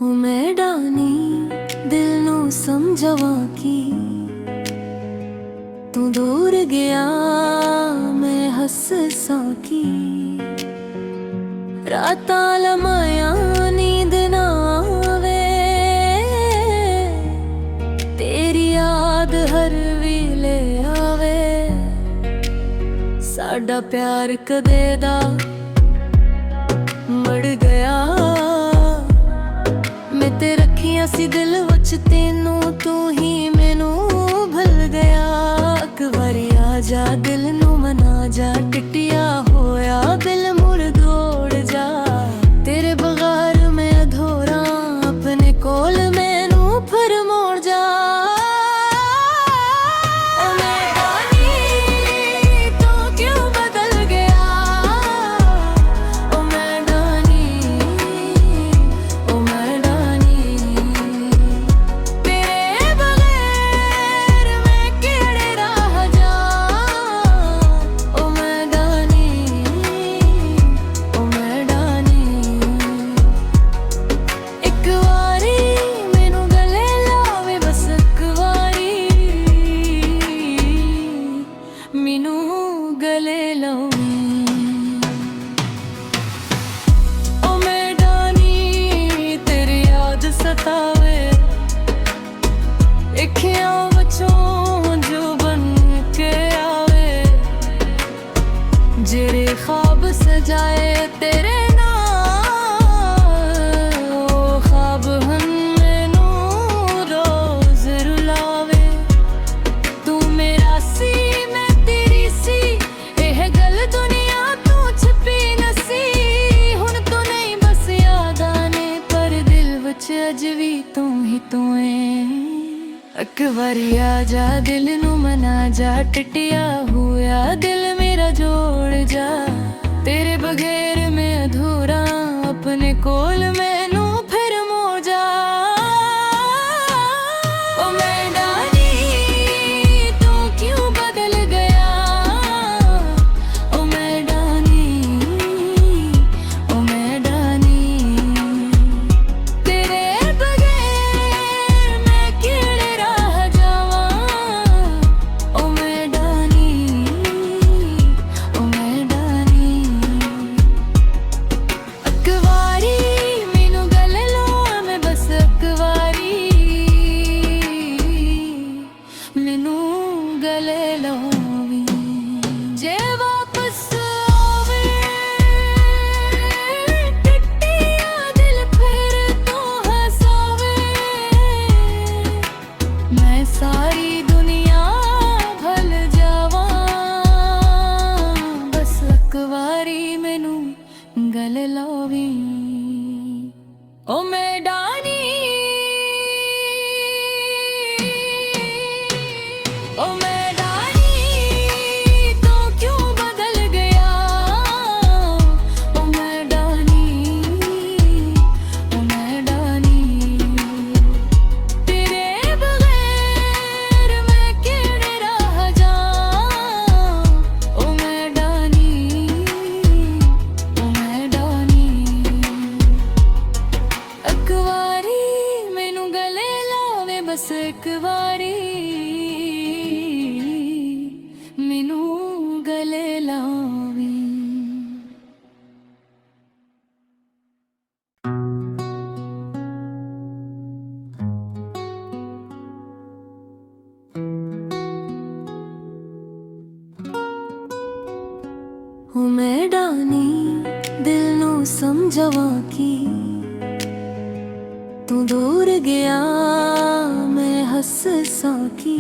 हूँ मैं डानी दिल नू समझवा की तू दूर गया मैं हस्सा की रातां लमाया नींद ना आवे तेरी याद हर वेले आवे साडा प्यार कदे दा मड़ गया मैं ते रखियां सी दिल वच तेनू तू ही मैनू भुल गया एक वारी आ जा दिल नू मना जा टिटिया होया दिल मुड़ दौड़ जा तेरे बगैर मैं अधूरा अपने कोल मैनू फिर मोड़ जा जेरे ख्वाब सजाए तेरे नाल ओ ख्वाब हन मैनू रोज रुलावे तू मेरा सी मैं तेरी सी एह गल दुनिया तू छुपी नसी हुण तो नहीं बस यादां ने पर दिल विच अज भी तू ही तू है एक वारी आ जा दिल नू मना जा टिटिया होया दिल मेरा जोड़ जा तेरे बगैर मैं अधूरा अपने कोल मैनू फिर मोड़ जा ओ मैं डानी तू क्यों बदल गया ओ मैं डानी ओ मैं डानी तेरे बगैर मैं किड़े रह जावां ओ मैं डानी ओ मैं डानी एक वारी मैनू गले लो मैं बस एक वारी मैनू गले लो जे वापस आवे टिटिया दिल फिर तो हंसावे मैं सारी दुनिया भल जावां बस एक वारी मैनू गले लावी ओ मैं डानी ओ मैं डानी तू क्यों बदल गया ओ मैं डानी ओ मैं डानी तेरे बगैर मैं किड़े रह जावां ओ मैं डानी ओ मैं डानी एक वारी मैनू गले लावे बस एक वारी मैनू गले लावे हूँ मैं डानी दिल नू समझवा की तू दूर गया मैं हस्सा की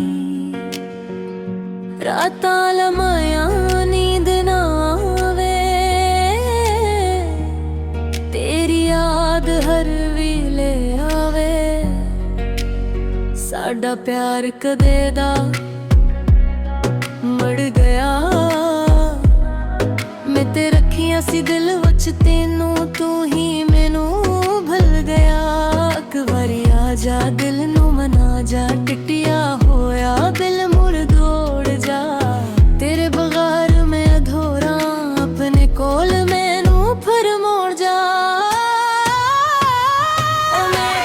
रातां लमाया नींद ना आवे तेरी याद हर वेले आवे साडा प्यार कदे दा मड़ गया मैं ते रखियां सी दिल वच तेनू तू ही मैनू भुल गया एक वारी आ जा दिल नू मना जा टिटिया होया दिल मुड़ दौड़ जा तेरे बगैर मैं अधूरा अपने कोल मैनू फिर मोड़ जा ओ मैं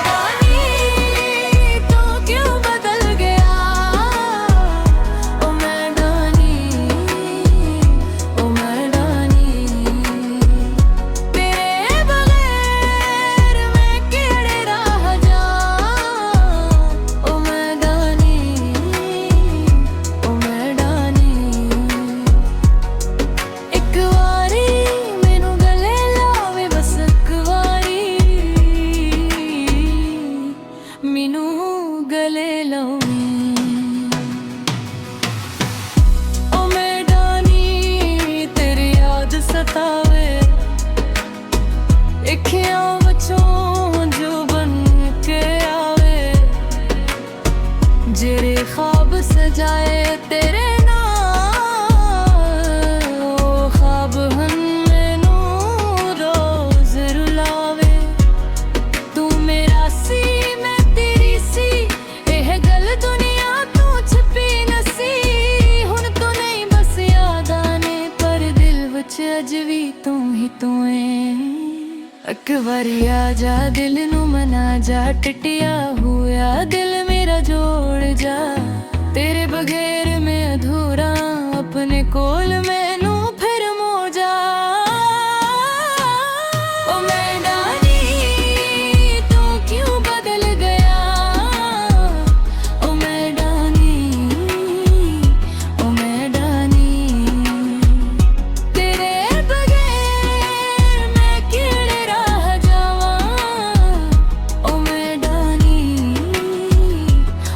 सजाए तेरे नाल। ओ ख्वाब हन मैनू रोज रुलावे, तू मेरा सी मैं तेरी सी, एह गल दुनिया तू छुपी नसी। हुण तो नहीं बस यादां ने, पर दिल विच अज भी तू ही तू है। एक बारी आ जा दिल नू मना जा, टटिया हुआ दिल मेरा जोड़ जा। तेरे बगैर मैं अधूरा, अपने कोल मैनू फिर मोड़ जा। ओ मैं डानी तू क्यों बदल गया, ओ मैं डानी, ओ मैं डानी। तेरे बगैर मैं किहड़े राह जावां, ओ मैं डानी,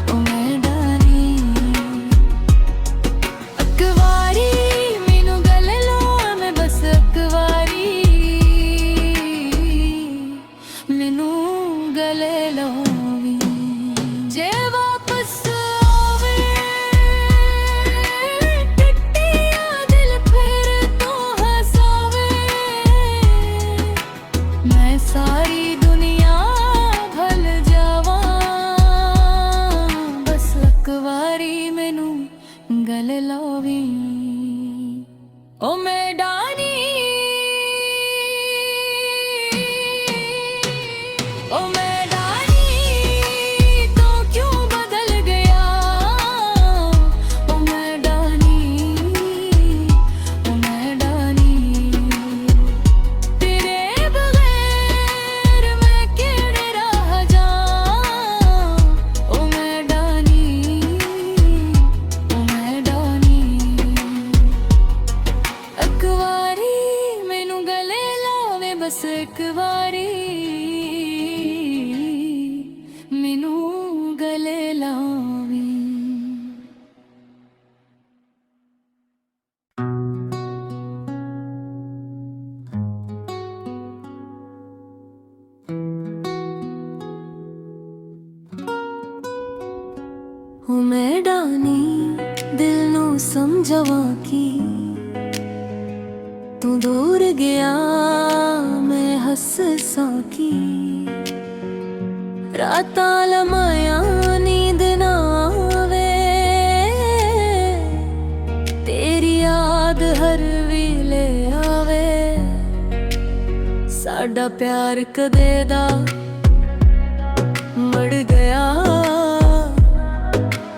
ओ मैं डानी। एक वारी मैनू गल लो, मैं बस एक वारी मैनू गले लो वी। जे वापस आवे टुटिया दिल फिर तो हसावे, मैं सारी दुनिया भल जावां, बस एक वारी मैनू गल लो वी। ओ मैं डानी, ओ मैं डानी तो क्यों बदल गया, ओ मैं डानी, ओ मैं डानी। तेरे बगैर मैं किहड़े राह जावां, ओ मैं डानी, ओ मैं डानी। एक वारी मैनू गले लावे, बस एक वारी मैनू गले लावे। ओ मैं डानी दिल नू समझावां की, तू दूर गया मैं हस्सा की। रातां लमाया नींद ना आवे, तेरी याद हर वेले आवे। साडा प्यार कदे दा मड़ गया,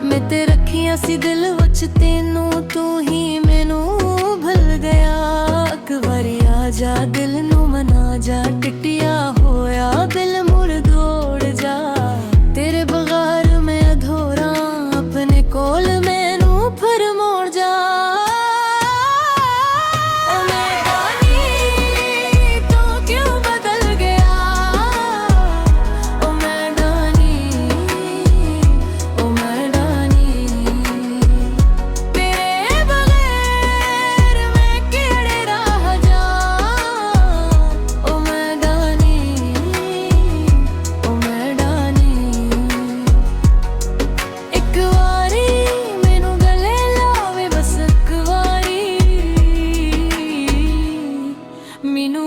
मैं ते रखियां सी दिल विच तेनू, तू ही मैनू भुल गया। एक बारी आ जा दिल नू मना जा, टटिया होया दिल मुड़ दौड़ जा। तेरे बगैर मैं अधूरा, अपने कोल मैनू फिर मोड़ जा। ओ मैं डानी तो क्यों बदल गया, ओ मैं डानी, ओ मैं डानी। तेरे बगैर मैं किहड़े राह जावां, ओ मैं डानी, ओ मैं डानी। एक वारी मैनू गले लावे, बस एक वारी मैनू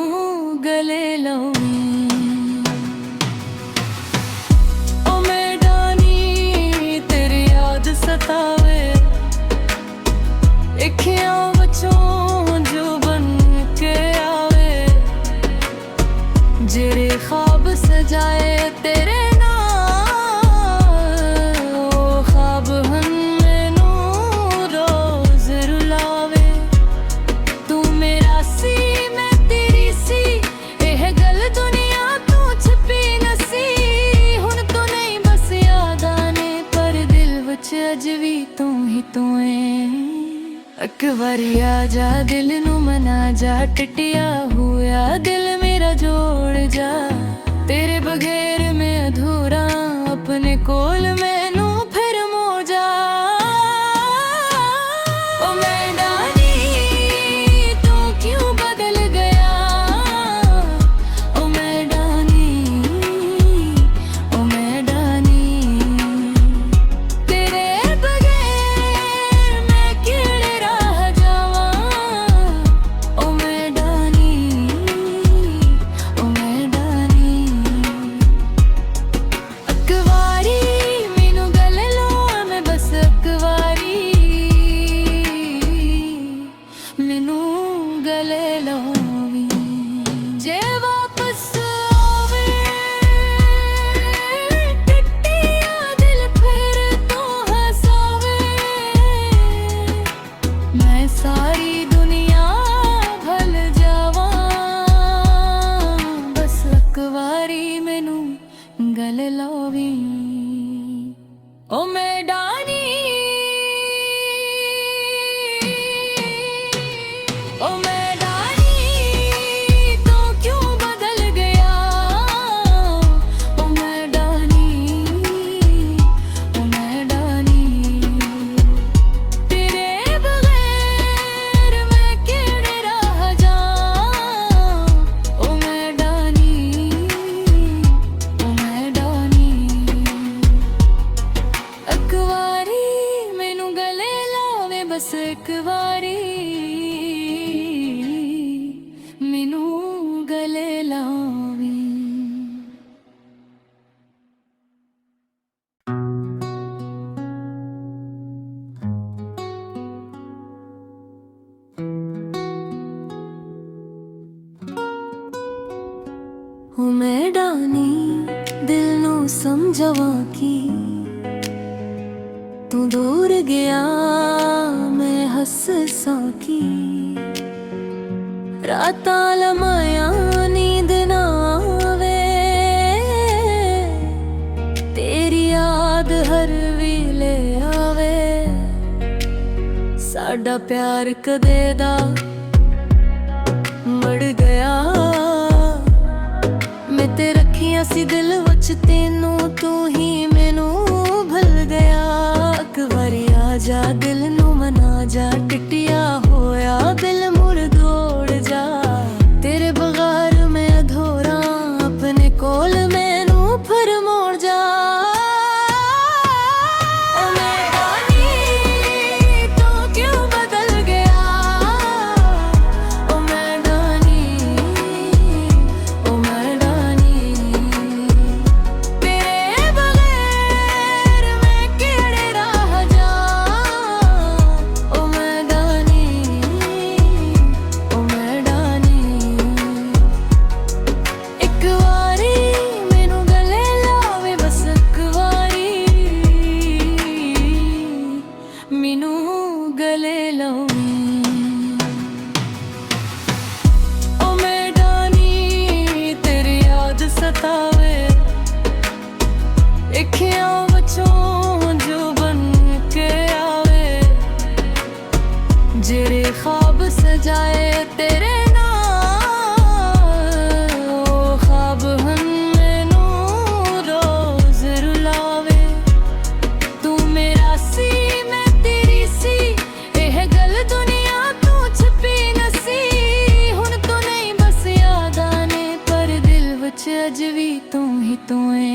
गले लावे। ओ मैं डानी तेरी याद सतावे, अखियां विचों जो बन के आवे। जेरे ख्वाब सजाए तेरे नाल, ओ ख्वाब हन मैनू रोज रुलावे, तू मेरा सी मैं तेरी सी, एह गल दुनिया तू छुपी नसी। हुण तो नहीं बस यादां ने, पर दिल विच अज भी तू ही तू है। एक बारी आ जा दिल नू मना जा, टटिया हुआ दिल मेरा जोड़ जा। तेरे बगैर मैं अधूरा, अपने कोल मैनू फिर मोड़ जा। ओ मैं डानी तू क्यों बदल गया, ओ मैं डानी, ओ मैं डानी। तेरे बगैर बस एक वारी मैनू गले लावी। हूँ मैं डानी दिल नू समझवा की, तू दूर गया मैं हंस की। रातां लमाया नींद ना आवे, तेरी याद हर वेले आवे। साडा प्यार कदे दा मड़ गया, मैं ते रखियां सी दिल वच तेनू, तू ही मैनू भुल गया। एक बारी आ जा दिल नू मना जा, टिटिया होया दिल मुड़ दौड़ जा। तेरे बगैर मैं अधूरा, अपने कोल मैनू फिर मोड़ जा। ओ मैं डानी तू क्यों बदल गया, ओ मैं डानी, ओ मैं डानी। तेरे बगैर मैं केड़े राह जा, ओ मैं डानी, ओ मैं डानी। एक वारी मैनू गले लावे, बस एक वारी मैनू गले लावी। ओ मैं डानी तेरी याद सतावे, अखियां बचों जो बन के आवे। जेरे ख्वाब सजाए तेरे नाल, ओ ख्वाब हन मैनू रोज रुलावे। तू मेरा सी मैं तेरी सी, एह गल दुनिया तू छुपी नसी। हुण तो नहीं बस यादां ने, पर दिल विच अज भी तू ही तू है।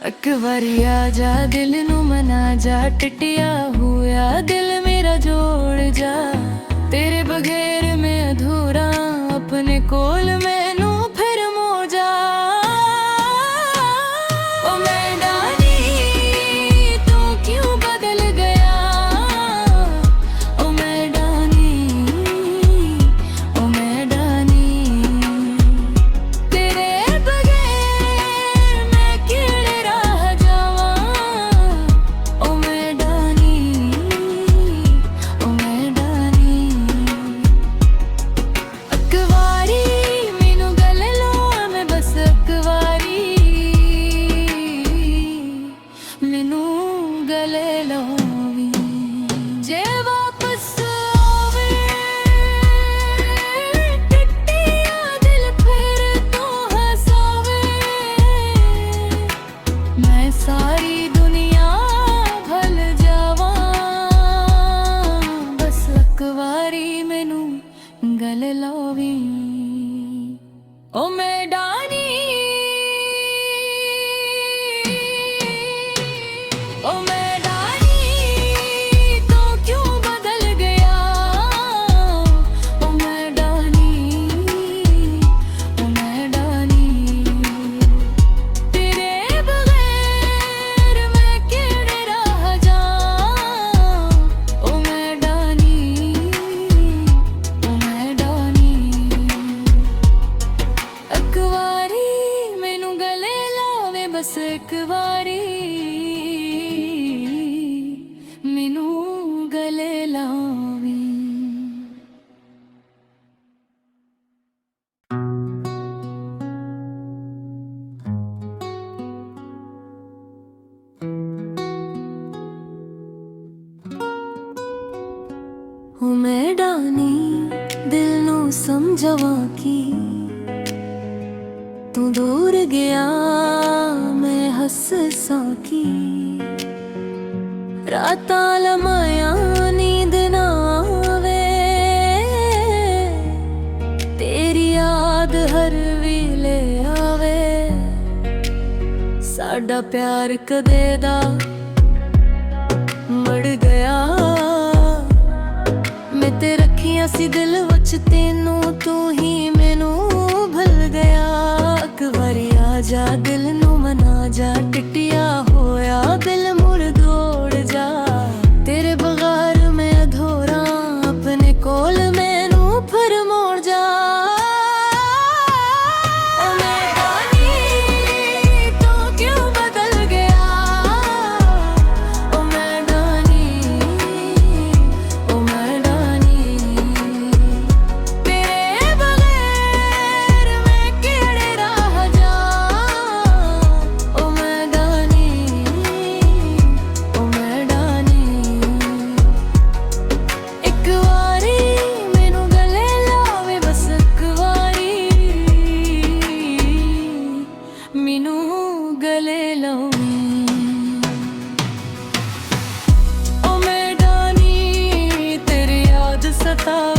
एक बारी आ जा दिल नू मना जा, टिटिया हुआ दिल मेरा जोड़ जा। तेरे बगैर मैं अधूरा, अपने कोल मैनू फिर मोड़ जा। ओ मैं डानी तू क्यों बदल गया, ओ मैं डानी, ओ मैं डानी। तेरे बगैर मैं केड़े राह जावा, ओ मैं डानी, ओ मैं डानी। एक वारी मैनू गले लावे, बस एक वारी मैनू गले लावी। जे वापस आवे टिटिया दिल फिर तो हसावे। मैं सारी दुनिया भुल जावा, बस एक वारी मैनू गले लावी। ओ मैं डानी, ओ मैं डानी तू क्यों बदल गया, ओ मैं डानी, ओ मैं डानी। तेरे बगैर मैं केड़े राह जा, ओ मैं डानी, ओ मैं डानी। एक वारी मैनू गले लावे, बस एक वारी मैनू गले लावी। हूँ मैं डानी दिल नू समझवा की, तू दूर गया मैं हंस की। रातां लमाया नींद ना आवे, तेरी याद हर वेले आवे। साडा प्यार कदे दा मड़ गया, ਚ ਤੈਨੂੰ ਤੂੰ ਹੀ ਮੈਨੂੰ ਭੁੱਲ ਗਿਆ ਇੱਕ ਵਾਰੀ ਆ ਜਾ ਦਿਲ ਨੂੰ ਮਨਾ ਜਾ ਟਿੱਟਿਆ ਹੋਇਆ ਦਿਲ ਮੁੜ ਦੌੜ ਜਾ ਤੇਰੇ ਬਗੈਰ ਮੈਂ ਅਧੂਰਾ ਆਪਣੇ ਕੋਲ ਮੈਨੂੰ ਫਿਰ ਮੋੜ ਜਾ ਮੈਨੂੰ ਗਲੇ ਲਾਉਣੀ ਓ ਮੈਂ ਡਾਨੀ ਤੇਰੀ ਯਾਦ ਸਤਾ